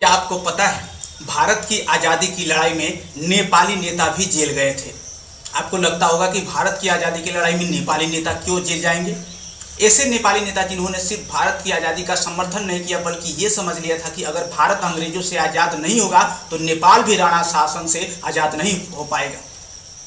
क्या आपको पता है भारत की आज़ादी की लड़ाई में नेपाली नेता भी जेल गए थे। आपको लगता होगा कि भारत की आज़ादी की लड़ाई में नेपाली नेता क्यों जेल जाएंगे। ऐसे नेपाली नेता जिन्होंने सिर्फ भारत की आज़ादी का समर्थन नहीं किया बल्कि ये समझ लिया था कि अगर भारत अंग्रेजों से आज़ाद नहीं होगा तो नेपाल भी राणा शासन से आज़ाद नहीं हो पाएगा।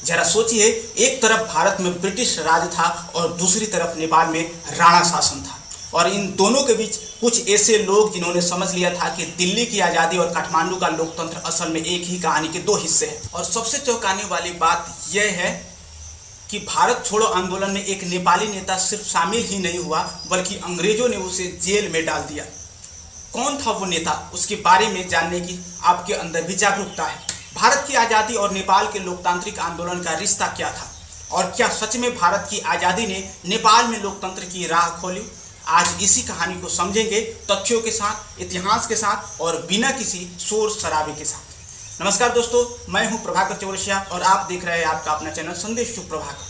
जरा सोचिए, एक तरफ भारत में ब्रिटिश राज था और दूसरी तरफ नेपाल में राणा शासन था, और इन दोनों के बीच कुछ ऐसे लोग जिन्होंने समझ लिया था कि दिल्ली की आज़ादी और काठमांडू का लोकतंत्र असल में एक ही कहानी के दो हिस्से हैं। और सबसे चौंकाने वाली बात यह है कि भारत छोड़ो आंदोलन में एक नेपाली नेता सिर्फ शामिल ही नहीं हुआ बल्कि अंग्रेजों ने उसे जेल में डाल दिया। कौन था वो नेता, उसके बारे में जानने की आपके अंदर भी जागरूकता है। भारत की आज़ादी और नेपाल के लोकतांत्रिक आंदोलन का रिश्ता क्या था, और क्या सच में भारत की आज़ादी ने नेपाल में लोकतंत्र की राह खोली। आज इसी कहानी को समझेंगे तथ्यों के साथ, इतिहास के साथ और बिना किसी शोर शराबे के साथ। नमस्कार दोस्तों, मैं हूं प्रभाकर चौरसिया और आप देख रहे हैं आपका अपना चैनल संदेश टू प्रभाकर।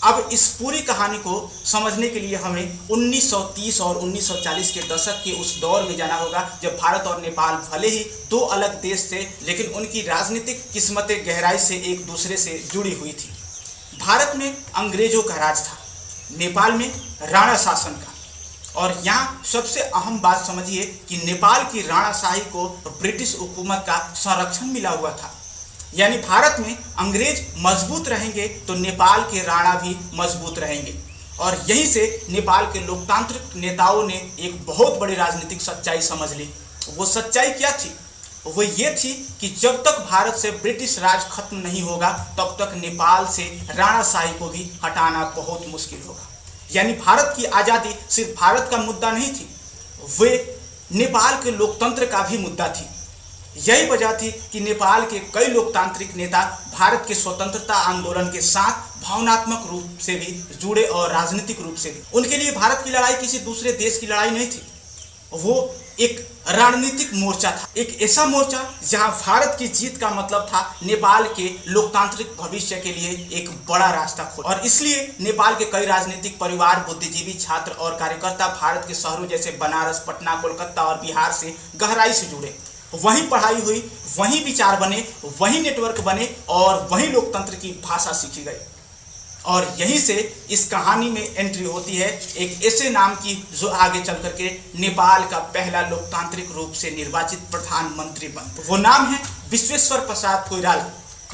अब इस पूरी कहानी को समझने के लिए हमें 1930 और 1940 के दशक के उस दौर में जाना होगा जब भारत और नेपाल भले ही दो अलग देश थे लेकिन उनकी राजनीतिक किस्मतें गहराई से एक दूसरे से जुड़ी हुई थी। भारत में अंग्रेजों का राज था, नेपाल में राणा शासन का। और यहाँ सबसे अहम बात समझिए कि नेपाल की राणाशाही को ब्रिटिश हुकूमत का संरक्षण मिला हुआ था। यानी भारत में अंग्रेज मजबूत रहेंगे तो नेपाल के राणा भी मजबूत रहेंगे। और यहीं से नेपाल के लोकतांत्रिक नेताओं ने एक बहुत बड़ी राजनीतिक सच्चाई समझ ली। वो सच्चाई क्या थी? वो ये थी कि जब तक भारत से ब्रिटिश राज खत्म नहीं होगा तब तक नेपाल से राणाशाही को भी हटाना बहुत मुश्किल होगा। यानी भारत की आज़ादी सिर्फ भारत का मुद्दा नहीं थी, वे नेपाल के लोकतंत्र का भी मुद्दा थी। यही वजह थी कि नेपाल के कई लोकतांत्रिक नेता भारत के स्वतंत्रता आंदोलन के साथ भावनात्मक रूप से भी जुड़े और राजनीतिक रूप से भी। उनके लिए भारत की लड़ाई किसी दूसरे देश की लड़ाई नहीं थी, वो एक रणनीतिक मोर्चा था। एक ऐसा मोर्चा जहां भारत की जीत का मतलब था नेपाल के लोकतांत्रिक भविष्य के लिए एक बड़ा रास्ता खोलना। और इसलिए नेपाल के कई राजनीतिक परिवार, बुद्धिजीवी, छात्र और कार्यकर्ता भारत के शहरों जैसे बनारस, पटना, कोलकाता और बिहार से गहराई से जुड़े। वहीं पढ़ाई हुई, वहीं विचार बने, वहीं नेटवर्क बने और वहीं लोकतंत्र की भाषा सीखी गई। और यहीं से इस कहानी में एंट्री होती है एक ऐसे नाम की जो आगे चल करके नेपाल का पहला लोकतांत्रिक रूप से निर्वाचित प्रधानमंत्री बने। वो नाम है विश्वेश्वर प्रसाद कोइराला,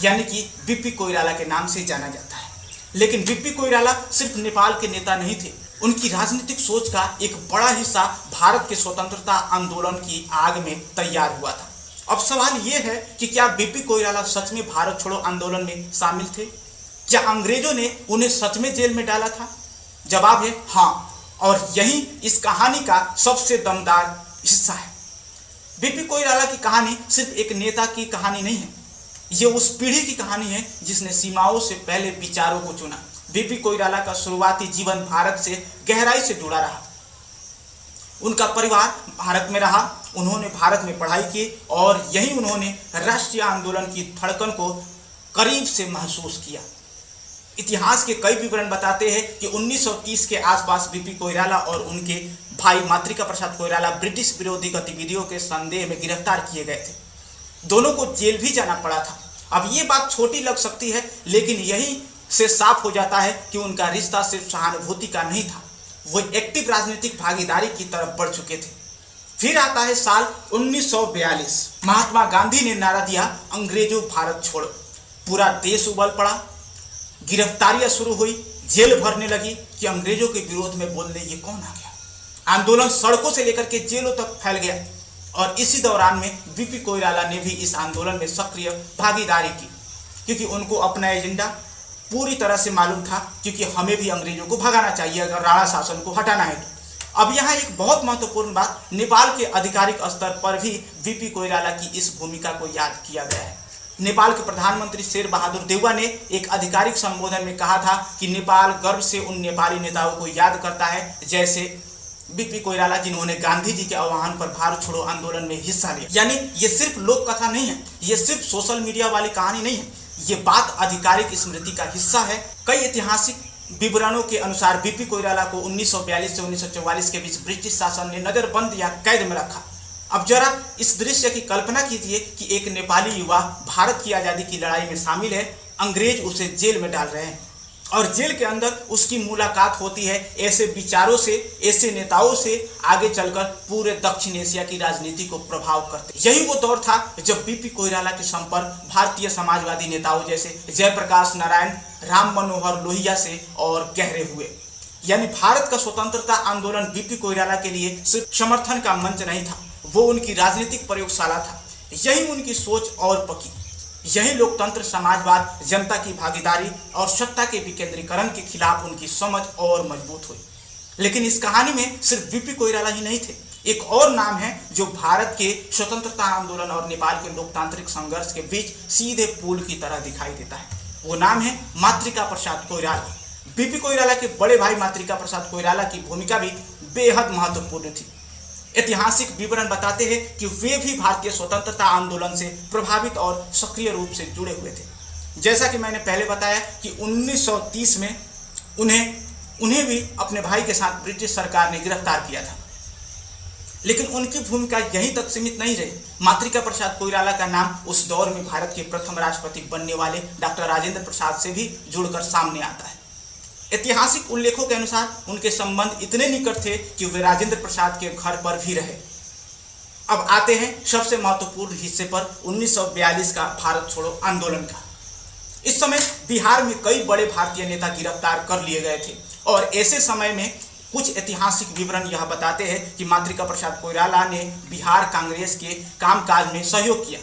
यानी कि बीपी कोइराला के नाम से जाना जाता है। लेकिन बीपी कोइराला सिर्फ नेपाल के नेता नहीं थे, उनकी राजनीतिक सोच का एक बड़ा हिस्सा भारत के स्वतंत्रता आंदोलन की आग में तैयार हुआ था। अब सवाल ये है कि क्या बीपी कोइराला सच में भारत छोड़ो आंदोलन में शामिल थे? क्या अंग्रेजों ने उन्हें सच में जेल में डाला था? जवाब है हाँ, और यही इस कहानी का सबसे दमदार हिस्सा है। बीपी कोइराला की कहानी सिर्फ एक नेता की कहानी नहीं है, ये उस पीढ़ी की कहानी है जिसने सीमाओं से पहले विचारों को चुना। बीपी कोइराला का शुरुआती जीवन भारत से गहराई से जुड़ा रहा। उनका परिवार भारत में रहा, उन्होंने भारत में पढ़ाई की और यही उन्होंने राष्ट्रीय आंदोलन की धड़कन को करीब से महसूस किया। इतिहास के कई विवरण बताते हैं कि 1930 के आसपास बीपी कोइराला और उनके भाई मातृका प्रसाद कोइराला ब्रिटिश विरोधी गतिविधियों के संदेह में गिरफ्तार किए गए थे। दोनों को जेल भी जाना पड़ा था। अब ये बात छोटी लग सकती है लेकिन यही से साफ हो जाता है कि उनका रिश्ता सिर्फ सहानुभूति का नहीं था, वो एक्टिव राजनीतिक भागीदारी की तरफ बढ़ चुके थे। फिर आता है साल 1942। महात्मा गांधी ने नारा दिया, अंग्रेजों भारत छोड़ो। पूरा देश उबल पड़ा, गिरफ्तारियां शुरू हुई, जेल भरने लगी कि अंग्रेजों के विरोध में बोलने ये कौन आ गया। आंदोलन सड़कों से लेकर के जेलों तक फैल गया और इसी दौरान में बीपी कोइराला ने भी इस आंदोलन में सक्रिय भागीदारी की, क्योंकि उनको अपना एजेंडा पूरी तरह से मालूम था, क्योंकि हमें भी अंग्रेजों को भगाना चाहिए अगर राणा शासन को हटाना है तो। अब यहाँ एक बहुत महत्वपूर्ण बात, नेपाल के आधिकारिक स्तर पर भी बीपी कोइराला की इस भूमिका को याद किया गया है। नेपाल के प्रधानमंत्री शेर बहादुर देउवा ने एक आधिकारिक संबोधन में कहा था कि नेपाल गर्व से उन नेपाली नेताओं को याद करता है जैसे बीपी कोइराला जिन्होंने गांधी जी के आह्वान पर भारत छोड़ो आंदोलन में हिस्सा लिया। यानी ये सिर्फ लोक कथा नहीं है, ये सिर्फ सोशल मीडिया वाली कहानी नहीं है, ये बात आधिकारिक स्मृति का हिस्सा है। कई ऐतिहासिक विवरणों के अनुसार बीपी कोइराला को 1942 से 1944 के बीच ब्रिटिश शासन ने नजरबंद या कैद में रखा। अब जरा इस दृश्य की कल्पना कीजिए कि एक नेपाली युवा भारत की आज़ादी की लड़ाई में शामिल है, अंग्रेज उसे जेल में डाल रहे हैं और जेल के अंदर उसकी मुलाकात होती है ऐसे विचारों से, ऐसे नेताओं से आगे चलकर पूरे दक्षिण एशिया की राजनीति को प्रभाव करते। यही वो दौर था जब बीपी कोइराला के संपर्क भारतीय समाजवादी नेताओं जैसे जयप्रकाश नारायण, राम मनोहर लोहिया से और गहरे हुए। यानी भारत का स्वतंत्रता आंदोलन बीपी कोइराला के लिए सिर्फ समर्थन का मंच नहीं था, वो उनकी राजनीतिक प्रयोगशाला था। यही उनकी सोच और पकी, यही लोकतंत्र, समाजवाद, जनता की भागीदारी और सत्ता के विकेंद्रीकरण के खिलाफ उनकी समझ और मजबूत हुई। लेकिन इस कहानी में सिर्फ बीपी कोइराला ही नहीं थे, एक और नाम है जो भारत के स्वतंत्रता आंदोलन और नेपाल के लोकतांत्रिक संघर्ष के बीच सीधे पुल की तरह दिखाई देता है। वो नाम है मातृका प्रसाद कोइराला। बीपी कोइराला के बड़े भाई मातृका प्रसाद कोइराला की भूमिका भी बेहद महत्वपूर्ण थी। ऐतिहासिक विवरण बताते हैं कि वे भी भारतीय स्वतंत्रता आंदोलन से प्रभावित और सक्रिय रूप से जुड़े हुए थे। जैसा कि मैंने पहले बताया कि 1930 में उन्हें भी अपने भाई के साथ ब्रिटिश सरकार ने गिरफ्तार किया था, लेकिन उनकी भूमिका यहीं तक सीमित नहीं रही। मातृका प्रसाद कोइराला का नाम उस दौर में भारत के प्रथम राष्ट्रपति बनने वाले डॉक्टर राजेंद्र प्रसाद से भी जुड़कर सामने आता है। ऐतिहासिक उल्लेखों के अनुसार उनके संबंध इतने निकट थे कि वे राजेंद्र प्रसाद के घर पर भी रहे। अब आते हैं सबसे महत्वपूर्ण हिस्से पर, 1942 का भारत छोड़ो आंदोलन का। इस समय बिहार में कई बड़े भारतीय नेता गिरफ्तार कर लिए गए थे और ऐसे समय में कुछ ऐतिहासिक विवरण यह बताते हैं कि मातृका प्रसाद कोइराला ने बिहार कांग्रेस के कामकाज में सहयोग किया।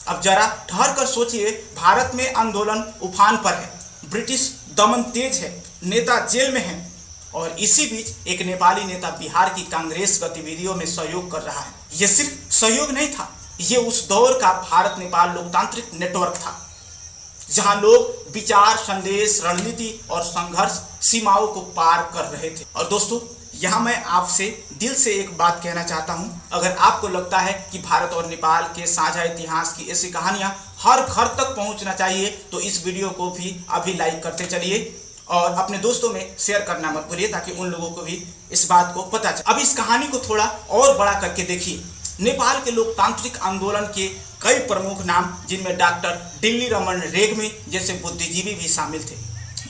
अब जरा ठहर कर सोचिए, भारत में आंदोलन उफान पर है, ब्रिटिश दमन तेज है, नेता जेल में है और इसी बीच एक नेपाली नेता बिहार की कांग्रेस गतिविधियों में सहयोग कर रहा है। यह सिर्फ सहयोग नहीं था, ये उस दौर का भारत नेपाल लोकतांत्रिक नेटवर्क था जहां लोग विचार, संदेश, रणनीति और संघर्ष सीमाओं को पार कर रहे थे। और दोस्तों, यहाँ मैं आपसे दिल से एक बात कहना चाहता हूँ, अगर आपको लगता है कि भारत और नेपाल के साझा इतिहास की ऐसी कहानियाँ हर घर तक पहुँचना चाहिए तो इस वीडियो को भी अभी लाइक करते चलिए और अपने दोस्तों में शेयर करना मत भूलिए ताकि उन लोगों को भी इस बात को पता चले। अब इस कहानी को थोड़ा और बड़ा करके देखिए। नेपाल के लोकतांत्रिक आंदोलन के कई प्रमुख नाम, जिनमें डॉक्टर दिल्ली रमन रेग्मी जैसे बुद्धिजीवी भी शामिल थे।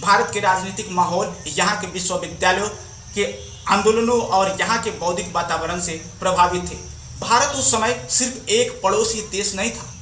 भारत के राजनीतिक माहौल, यहाँ के विश्वविद्यालयों के आंदोलनों और यहाँ के बौद्धिक वातावरण से प्रभावित थे। भारत उस समय सिर्फ एक पड़ोसी देश नहीं था,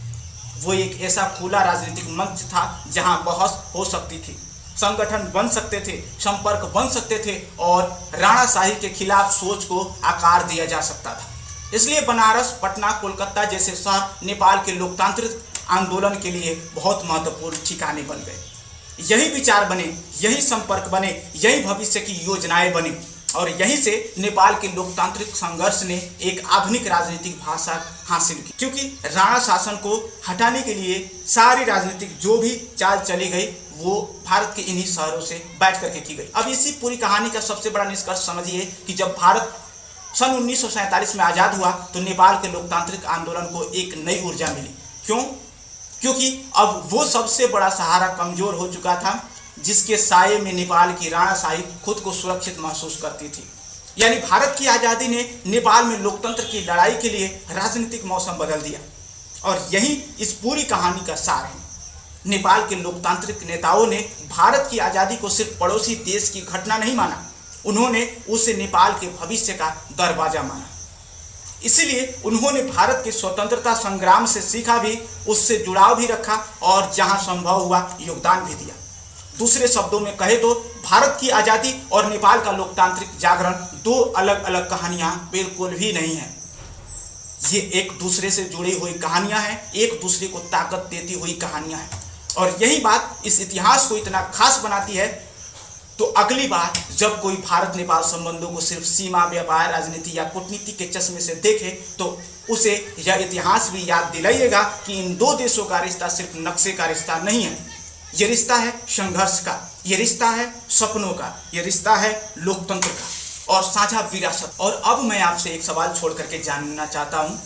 वो एक ऐसा खुला राजनीतिक मंच था जहाँ बहस हो सकती थी, संगठन बन सकते थे, संपर्क बन सकते थे और राणाशाही के खिलाफ सोच को आकार दिया जा सकता था। इसलिए बनारस, पटना, कोलकाता जैसे शहर नेपाल के लोकतांत्रिक आंदोलन के लिए बहुत महत्वपूर्ण ठिकाने बन गए। यही विचार बने, यही संपर्क बने, यही भविष्य की योजनाएं बनी और यहीं से नेपाल के लोकतांत्रिक संघर्ष ने एक आधुनिक राजनीतिक भाषा हासिल की। क्योंकि राणा शासन को हटाने के लिए सारी राजनीतिक जो भी चाल चली गई वो भारत के इन्हीं शहरों से बैठ करके की गई। अब इसी पूरी कहानी का सबसे बड़ा निष्कर्ष समझिए कि जब भारत सन 1947 में आज़ाद हुआ तो नेपाल के लोकतांत्रिक आंदोलन को एक नई ऊर्जा मिली। क्यों? क्योंकि अब वो सबसे बड़ा सहारा कमजोर हो चुका था जिसके साये में नेपाल की राणाशाही खुद को सुरक्षित महसूस करती थी। यानी भारत की आज़ादी ने नेपाल में लोकतंत्र की लड़ाई के लिए राजनीतिक मौसम बदल दिया और यही इस पूरी कहानी का सार है। नेपाल के लोकतांत्रिक नेताओं ने भारत की आज़ादी को सिर्फ पड़ोसी देश की घटना नहीं माना, उन्होंने उसे नेपाल के भविष्य का दरवाजा माना। इसलिए उन्होंने भारत के स्वतंत्रता संग्राम से सीखा भी, उससे जुड़ाव भी रखा और जहां संभव हुआ योगदान भी दिया। दूसरे शब्दों में कहे तो भारत की आज़ादी और नेपाल का लोकतांत्रिक जागरण दो अलग अलग कहानियां बिल्कुल भी नहीं है। ये एक दूसरे से जुड़ी हुई कहानियां हैं, एक दूसरे को ताकत देती हुई कहानियां हैं और यही बात इस इतिहास को इतना खास बनाती है। तो अगली बार जब कोई भारत नेपाल संबंधों को सिर्फ सीमा, व्यापार, राजनीति या कूटनीति के चश्मे से देखे तो उसे यह इतिहास भी याद दिलाइएगा कि इन दो देशों का रिश्ता सिर्फ नक्शे का रिश्ता नहीं है, ये रिश्ता है संघर्ष का, ये रिश्ता है सपनों का, ये रिश्ता है लोकतंत्र का और साझा विरासत। और अब मैं आपसे एक सवाल छोड़ करके जानना चाहता हूँ,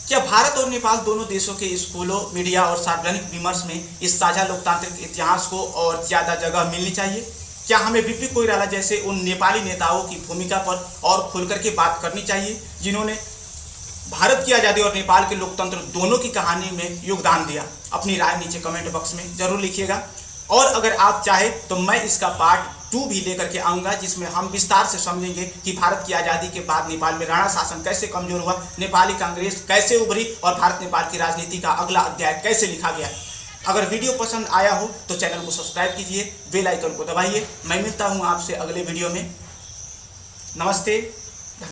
क्या भारत और नेपाल दोनों देशों के स्कूलों, मीडिया और सार्वजनिक विमर्श में इस साझा लोकतांत्रिक इतिहास को और ज़्यादा जगह मिलनी चाहिए? क्या हमें बीपी कोइराला जैसे उन नेपाली नेताओं की भूमिका पर और खुल करके बात करनी चाहिए जिन्होंने भारत की आज़ादी और नेपाल के लोकतंत्र दोनों की कहानी में योगदान दिया। अपनी राय नीचे कमेंट बॉक्स में जरूर लिखिएगा। और अगर आप चाहे तो मैं इसका पार्ट 2 भी लेकर के आऊँगा, जिसमें हम विस्तार से समझेंगे कि भारत की आज़ादी के बाद नेपाल में राणा शासन कैसे कमजोर हुआ, नेपाली कांग्रेस कैसे उभरी और भारत नेपाल की राजनीति का अगला अध्याय कैसे लिखा गया। अगर वीडियो पसंद आया हो तो चैनल को सब्सक्राइब कीजिए, बेल आइकन को दबाइए। मैं मिलता हूँ आपसे अगले वीडियो में। नमस्ते।